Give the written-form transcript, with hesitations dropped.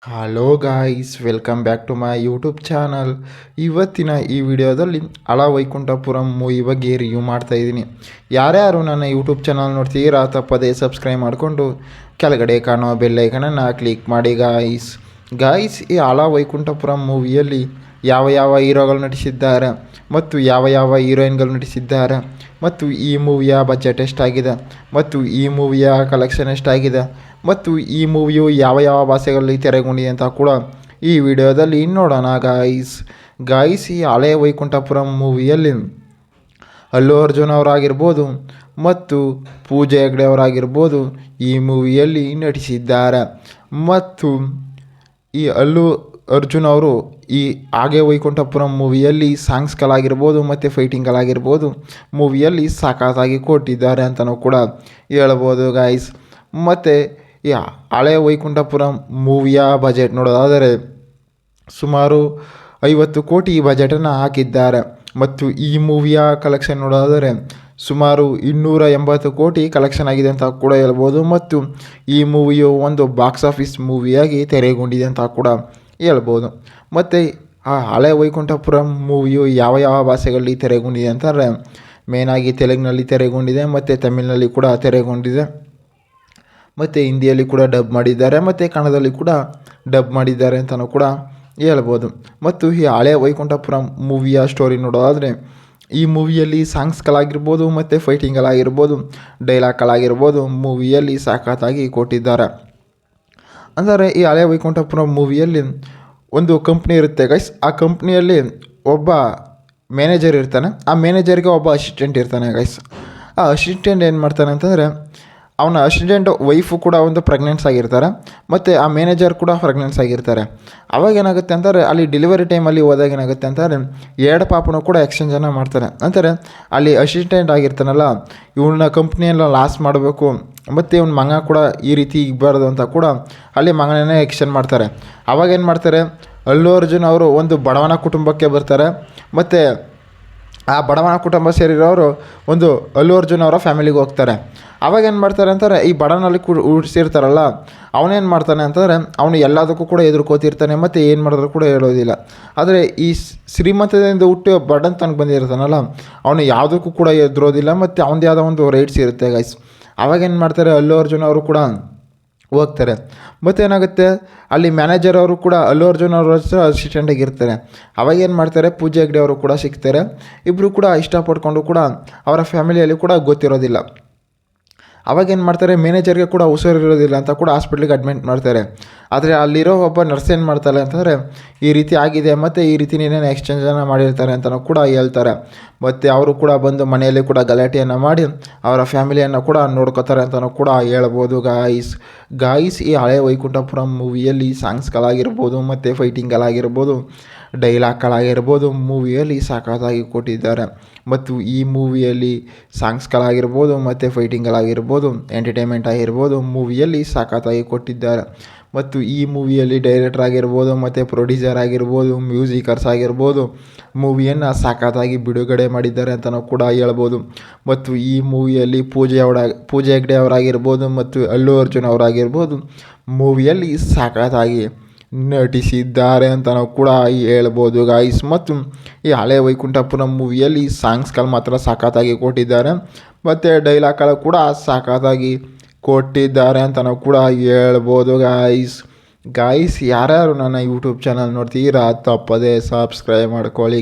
Hello guys, welcome back to my YouTube channel. ಇವತ್ತಿನ ಈ ವಿಡಿಯೋದಲ್ಲಿ ಅಳ ವೈಕುಂಠಪುರಂ ಮೂವಿ ಬಗ್ಗೆ ರಿವ್ಯೂ ಮಾಡ್ತಾಯಿದ್ದೀನಿ. ಯಾರ್ಯಾರು ನನ್ನ ಯೂಟ್ಯೂಬ್ ಚಾನಲ್ ನೋಡ್ತೀರಾ ತಪ್ಪದೇ ಸಬ್ಸ್ಕ್ರೈಬ್ ಮಾಡಿಕೊಂಡು ಕೆಳಗಡೆ ಕಾಣೋ ಬೆಲ್ಲೈಕನನ್ನು ಕ್ಲಿಕ್ ಮಾಡಿ ಗಾಯ್ಸ್. ಈ ಅಳ ವೈಕುಂಠಪುರಂ ಮೂವಿಯಲ್ಲಿ ಯಾವ ಯಾವ ಹೀರೋಗಳು ನಟಿಸಿದ್ದಾರೆ ಮತ್ತು ಯಾವ ಯಾವ ಹೀರೋಯಿನ್ಗಳು ನಟಿಸಿದ್ದಾರೆ ಮತ್ತು ಈ ಮೂವಿಯ ಬಜೆಟ್ ಎಷ್ಟಾಗಿದೆ ಮತ್ತು ಈ ಮೂವಿಯ ಕಲೆಕ್ಷನ್ ಎಷ್ಟಾಗಿದೆ ಮತ್ತು ಈ ಮೂವಿಯು ಯಾವ ಯಾವ ಭಾಷೆಗಳಲ್ಲಿ ತೆರೆಗೊಂಡಿದೆ ಅಂತ ಕೂಡ ಈ ವಿಡಿಯೋದಲ್ಲಿ ನೋಡೋಣ ಗಾಯ್ಸ್. ಈ ಹಳೆಯ ವೈಕುಂಠಪುರಂ ಮೂವಿಯಲ್ಲಿ ಅಲ್ಲು ಅರ್ಜುನ್ ಅವರಾಗಿರ್ಬೋದು ಮತ್ತು ಪೂಜಾ ಹೆಗ್ಡೆ ಅವರಾಗಿರ್ಬೋದು ಈ ಮೂವಿಯಲ್ಲಿ ನಟಿಸಿದ್ದಾರೆ. ಮತ್ತು ಈ ಅಲ್ಲು ಅರ್ಜುನ್ ಅವರು ಈ ಹಾಗೆ ವೈಕುಂಠಪುರಂ ಮೂವಿಯಲ್ಲಿ ಸಾಂಗ್ಸ್ಗಳಾಗಿರ್ಬೋದು ಮತ್ತು ಫೈಟಿಂಗ್ಗಳಾಗಿರ್ಬೋದು ಮೂವಿಯಲ್ಲಿ ಸಾಕಾಗಿ ಕೊಟ್ಟಿದ್ದಾರೆ ಅಂತಲೂ ಕೂಡ ಹೇಳ್ಬೋದು ಗಾಯ್ಸ್. ಮತ್ತು ಈ ಹಳೆಯ ವೈಕುಂಠಪುರಂ ಮೂವಿಯ ಬಜೆಟ್ ನೋಡೋದಾದರೆ ಸುಮಾರು 50 ಕೋಟಿ ಬಜೆಟನ್ನು ಹಾಕಿದ್ದಾರೆ. ಮತ್ತು ಈ ಮೂವಿಯ ಕಲೆಕ್ಷನ್ ನೋಡೋದಾದರೆ ಸುಮಾರು 280 ಕೋಟಿ ಕಲೆಕ್ಷನ್ ಆಗಿದೆ ಅಂತ ಕೂಡ ಹೇಳ್ಬೋದು. ಮತ್ತು ಈ ಮೂವಿಯು ಒಂದು ಬಾಕ್ಸ್ ಆಫೀಸ್ ಮೂವಿಯಾಗಿ ತೆರೆಗೊಂಡಿದೆ ಅಂತ ಕೂಡ ಹೇಳ್ಬೋದು. ಮತ್ತು ಆ ಹಳೆ ವೈಕುಂಠಪುರಂ ಮೂವಿಯು ಯಾವ ಯಾವ ಭಾಷೆಗಳಲ್ಲಿ ತೆರೆಗೊಂಡಿದೆ ಅಂತಂದರೆ ಮೇನಾಗಿ ತೆಲುಗಿನಲ್ಲಿ ತೆರೆಗೊಂಡಿದೆ ಮತ್ತು ತಮಿಳಿನಲ್ಲಿ ಕೂಡ ತೆರೆಗೊಂಡಿದೆ ಮತ್ತು ಹಿಂದಿಯಲ್ಲಿ ಕೂಡ ಡಬ್ ಮಾಡಿದ್ದಾರೆ ಮತ್ತು ಕನ್ನಡದಲ್ಲಿ ಕೂಡ ಡಬ್ ಮಾಡಿದ್ದಾರೆ ಅಂತಲೂ ಕೂಡ ಹೇಳ್ಬೋದು. ಮತ್ತು ಈ ಹಳೆ ವೈಕುಂಠಪುರಂ ಮೂವಿಯ ಸ್ಟೋರಿ ನೋಡೋದಾದರೆ ಈ ಮೂವಿಯಲ್ಲಿ ಸಾಂಗ್ಸ್ಗಳಾಗಿರ್ಬೋದು ಮತ್ತು ಫೈಟಿಂಗ್ಗಳಾಗಿರ್ಬೋದು ಡೈಲಾಗ್ಗಳಾಗಿರ್ಬೋದು ಮೂವಿಯಲ್ಲಿ ಸಖತ್ತಾಗಿ ಕೊಟ್ಟಿದ್ದಾರೆ. ಅಂದರೆ ಈ ಹಳೆ ವೈಕುಂಠಪುರಂ ಮೂವಿಯಲ್ಲಿ ಒಂದು ಕಂಪ್ನಿ ಇರುತ್ತೆ ಗೈಸ್. ಆ ಕಂಪ್ನಿಯಲ್ಲಿ ಒಬ್ಬ ಮ್ಯಾನೇಜರ್ ಇರ್ತಾನೆ, ಆ ಮ್ಯಾನೇಜರ್ಗೆ ಒಬ್ಬ ಅಸಿಸ್ಟೆಂಟ್ ಇರ್ತಾನೆ ಗೈಸ್. ಆ ಅಸಿಸ್ಟೆಂಟ್ ಏನು ಮಾಡ್ತಾನೆ ಅಂತಂದರೆ ಅವನ ಅಸಿಸ್ಟೆಂಟ್ ವೈಫು ಕೂಡ ಒಂದು ಪ್ರೆಗ್ನೆನ್ಸ್ ಆಗಿರ್ತಾರೆ ಮತ್ತು ಆ ಮ್ಯಾನೇಜರ್ ಕೂಡ ಪ್ರೆಗ್ನೆನ್ಸ್ ಆಗಿರ್ತಾರೆ. ಅವಾಗ ಏನಾಗುತ್ತೆ ಅಂತಾರೆ, ಅಲ್ಲಿ ಡೆಲಿವರಿ ಟೈಮಲ್ಲಿ ಹೋದಾಗ ಏನಾಗುತ್ತೆ ಅಂತಾರೆ ಎರಡು ಪಾಪನೂ ಕೂಡ ಎಕ್ಸ್ಚೇಂಜನ್ನು ಮಾಡ್ತಾರೆ. ಅಂತಾರೆ ಅಲ್ಲಿ ಅಸಿಸ್ಟೆಂಟ್ ಆಗಿರ್ತಾನಲ್ಲ ಇವನ್ನ ಕಂಪ್ನಿಯೆಲ್ಲ ಲಾಸ್ ಮಾಡಬೇಕು ಮತ್ತು ಇವನ ಮಗ ಕೂಡ ಈ ರೀತಿ ಇರಬಾರ್ದು ಅಂತ ಕೂಡ ಅಲ್ಲಿ ಮಗನೇ ಎಕ್ಸ್ಚೇಂಜ್ ಮಾಡ್ತಾರೆ. ಅವಾಗ ಏನು ಮಾಡ್ತಾರೆ, ಅಲ್ಲು ಅರ್ಜುನ್ ಅವರು ಒಂದು ಬಡವನ ಕುಟುಂಬಕ್ಕೆ ಬರ್ತಾರೆ ಮತ್ತು ಆ ಬಡವನ ಕುಟುಂಬ ಸೇರಿರೋರು ಒಂದು ಅಲ್ಲು ಅರ್ಜುನ್ ಅವರ ಫ್ಯಾಮಿಲಿಗೆ ಹೋಗ್ತಾರೆ. ಅವಾಗ ಏನು ಮಾಡ್ತಾರೆ ಅಂತಾರೆ, ಈ ಬಡವನಲ್ಲಿ ಹುಟ್ಟಿಸಿರ್ತಾರಲ್ಲ ಅವನೇನು ಮಾಡ್ತಾನೆ ಅಂತಂದರೆ ಅವನು ಎಲ್ಲದಕ್ಕೂ ಕೂಡ ಎದುರ್ಕೋತಿರ್ತಾನೆ ಮತ್ತು ಏನು ಮಾಡಿದ್ರು ಕೂಡ ಹೇಳೋದಿಲ್ಲ. ಆದರೆ ಈ ಶ್ರೀಮಂತದಿಂದ ಹುಟ್ಟು ಬಡತನಕ್ಕೆ ಬಂದಿರ್ತಾನಲ್ಲ ಅವನು ಯಾವುದಕ್ಕೂ ಕೂಡ ಎದುರೋದಿಲ್ಲ ಮತ್ತು ಅವನದೇ ಆದ ಒಂದು ರೈಟ್ಸ್ ಇರುತ್ತೆ ಗೈಸ್. ಅವಾಗೇನು ಮಾಡ್ತಾರೆ, ಅಲ್ಲು ಅರ್ಜುನ್ ಅವರು ಕೂಡ ಹೋಗ್ತಾರೆ. ಮತ್ತು ಏನಾಗುತ್ತೆ ಅಲ್ಲಿ ಮ್ಯಾನೇಜರ್ ಅವರು ಕೂಡ ಅಲ್ಲು ಅರ್ಜುನ್ ಅವ್ರ ಅಸಿಸ್ಟೆಂಟಾಗಿ ಇರ್ತಾರೆ. ಅವಾಗ ಏನು ಮಾಡ್ತಾರೆ, ಪೂಜಾ ಹೆಗ್ಡೆ ಅವರು ಕೂಡ ಸಿಗ್ತಾರೆ. ಇಬ್ಬರು ಕೂಡ ಇಷ್ಟಪಡ್ಕೊಂಡು ಕೂಡ ಅವರ ಫ್ಯಾಮಿಲಿಯಲ್ಲಿ ಕೂಡ ಗೊತ್ತಿರೋದಿಲ್ಲ. ಅವಾಗೇನು ಮಾಡ್ತಾರೆ, ಮ್ಯಾನೇಜರ್ಗೆ ಕೂಡ ಹುಷಾರಿರೋದಿಲ್ಲ ಅಂತ ಕೂಡ ಹಾಸ್ಪಿಟ್ಲಿಗೆ ಅಡ್ಮಿಟ್ ಮಾಡ್ತಾರೆ. ಆದರೆ ಅಲ್ಲಿರೋ ಒಬ್ಬ ನರ್ಸ್ ಏನು ಮಾಡ್ತಾರೆ ಅಂತಂದರೆ ಈ ರೀತಿ ಆಗಿದೆ ಮತ್ತು ಈ ರೀತಿ ನೀನೇನು ಎಕ್ಸ್ಚೇಂಜನ್ನು ಮಾಡಿರ್ತಾರೆ ಅಂತಲೂ ಕೂಡ ಹೇಳ್ತಾರೆ. ಮತ್ತು ಅವರು ಕೂಡ ಬಂದು ಮನೆಯಲ್ಲಿ ಕೂಡ ಗಲಾಟೆಯನ್ನು ಮಾಡಿ ಅವರ ಫ್ಯಾಮಿಲಿಯನ್ನು ಕೂಡ ನೋಡ್ಕೋತಾರೆ ಅಂತಲೂ ಕೂಡ ಹೇಳ್ಬೋದು ಗಾಯ್ಸ್. ಈ ಹಳೆ ವೈಕುಂಠಪುರಂ ಮೂವಿಯಲ್ಲಿ ಸಾಂಗ್ಸ್ಗಳಾಗಿರ್ಬೋದು ಮತ್ತು ಫೈಟಿಂಗ್ಗಳಾಗಿರ್ಬೋದು ಡೈಲಾಗ್ಗಳಾಗಿರ್ಬೋದು ಮೂವಿಯಲ್ಲಿ ಸಖತ್ತಾಗಿ ಕೊಟ್ಟಿದ್ದಾರೆ. ಮತ್ತು ಈ ಮೂವಿಯಲ್ಲಿ ಸಾಂಗ್ಸ್ಗಳಾಗಿರ್ಬೋದು ಮತ್ತು ಫೈಟಿಂಗ್ಗಳಾಗಿರ್ಬೋದು ಎಂಟರ್ಟೈನ್ಮೆಂಟ್ ಆಗಿರ್ಬೋದು ಮೂವಿಯಲ್ಲಿ ಸಖತ್ತಾಗಿ ಕೊಟ್ಟಿದ್ದಾರೆ. ಮತ್ತು ಈ ಮೂವಿಯಲ್ಲಿ ಡೈರೆಕ್ಟರ್ ಆಗಿರ್ಬೋದು ಮತ್ತು ಪ್ರೊಡ್ಯೂಸರ್ ಆಗಿರ್ಬೋದು ಮ್ಯೂಸಿಕರ್ಸ್ ಆಗಿರ್ಬೋದು ಮೂವಿಯನ್ನು ಸಖತ್ತಾಗಿ ಬಿಡುಗಡೆ ಮಾಡಿದ್ದಾರೆ ಅಂತಲೂ ಕೂಡ ಹೇಳ್ಬೋದು. ಮತ್ತು ಈ ಮೂವಿಯಲ್ಲಿ ಪೂಜಾ ಹೆಗ್ಡೆ ಅವರಾಗಿರ್ಬೋದು ಮತ್ತು ಅಲ್ಲು ಅರ್ಜುನ್ ಅವರಾಗಿರ್ಬೋದು ಮೂವಿಯಲ್ಲಿ ಸಖತ್ತಾಗಿ ನಟಿಸಿದ್ದಾರೆ ಅಂತಲೂ ಕೂಡ ಹೇಳ್ಬೋದು ಗಾಯ್ಸ್. ಮತ್ತು ಈ ಹಳೆ ವೈಕುಂಠಪುರಂ ಮೂವಿಯಲ್ಲಿ ಸಾಂಗ್ಸ್ಗಳು ಮಾತ್ರ ಸಖತ್ತಾಗಿ ಕೊಟ್ಟಿದ್ದಾರೆ ಮತ್ತು ಡೈಲಾಗ್ಗಳು ಕೂಡ ಸಖತ್ತಾಗಿ ಕೊಟ್ಟಿದ್ದಾರೆ ಅಂತಲೂ ಕೂಡ ಹೇಳ್ಬೋದು ಗಾಯ್ಸ್. ಯಾರ್ಯಾರು ನನ್ನ ಯೂಟ್ಯೂಬ್ ಚಾನಲ್ ನೋಡ್ತೀರಾ ತಪ್ಪದೇ ಸಬ್ಸ್ಕ್ರೈಬ್ ಮಾಡ್ಕೊಳ್ಳಿ